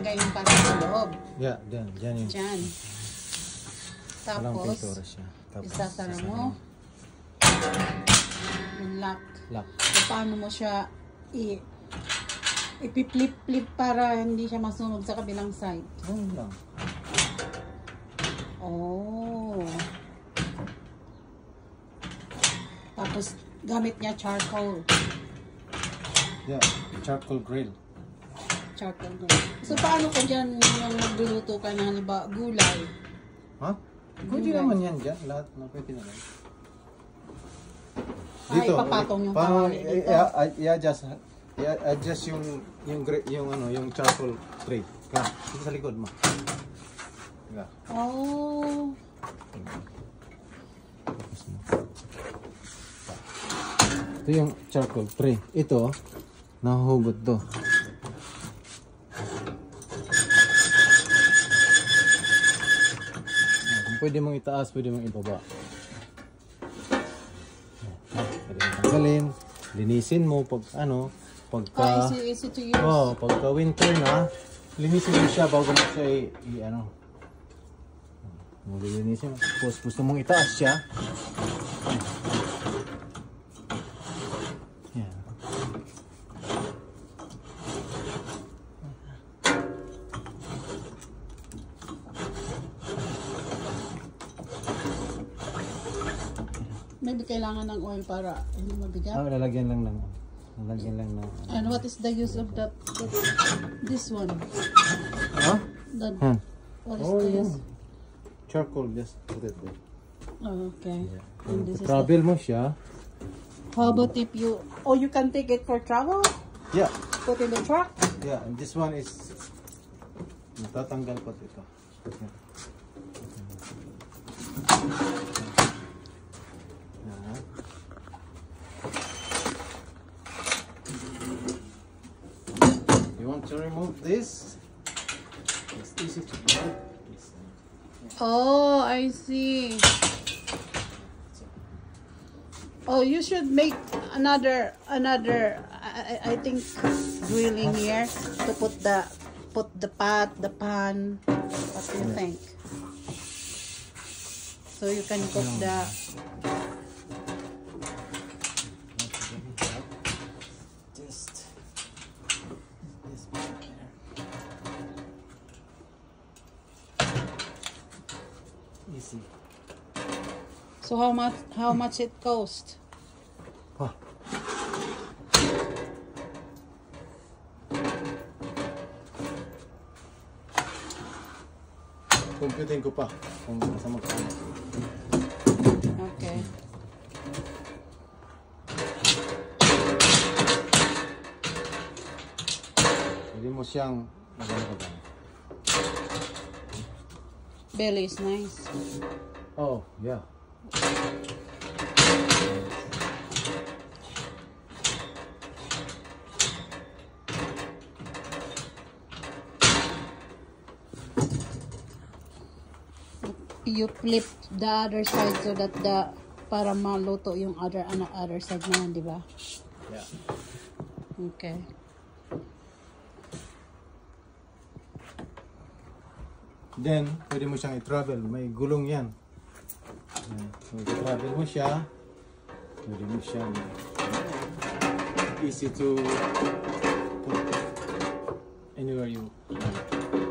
ilalagay yung para sa loob. Yeah, dyan yun. Diyan. Walang Tapos, pintura siya. Tapos, isasara mo. Yung lock. Lock. So, paano mo siya ipi-flip para hindi siya masunog sa kabilang side? Ganun lang. Oh. Tapos, gamit niya charcoal. Yeah, charcoal grill. Charcoal grill. So, paano ko dyan yung magluluto ka ng halimbawa gulay? Ha? Pwede naman yan dyan. Lahat na pwede naman. Ay, ipapatong yung kawali dito. I-adjust yung charcoal tray. Kaya, dito sa likod mo. Kaya. Oh. Ito yung charcoal tray. Ito, nahuhugot to. Pwede mong itaas, pwede mong ibaba. Pwede mong tanggalin, linisin mo pag pagka easy to use. pagka winter na, linisin mo siya bago mo siya linisin mo. Tapos gusto mong itaas siya. Yan. Maybe kailangan ng oil para hindi mabigat. Lalagyan lang ng And what is the use of this one? Huh? What is Oh, this? yeah. Charcoal, just put it there. Oh, okay. Yeah. And this is Travel mo siya. how about if you can take it for travel? Yeah. Put in the truck? Yeah, and this one is natatanggal pa ito. You want to remove this? It's easy to do. Oh, I see. Oh, you should make another I think grilling here to put the pan. What do you think? So you can cook the Just this easy. So how much it cost? Computing ko pa kung sa magkano. Okay. Pwede mo siyang magano ka ba? Belly is nice. Oh, yeah. You flip the other side so that para maluto yung other side naman, di ba? Yeah. Okay. Then, pwede mo siyang i-travel. May gulong yan. So, i-travel mo siya. Pwede mo siyang easy to put anywhere you want.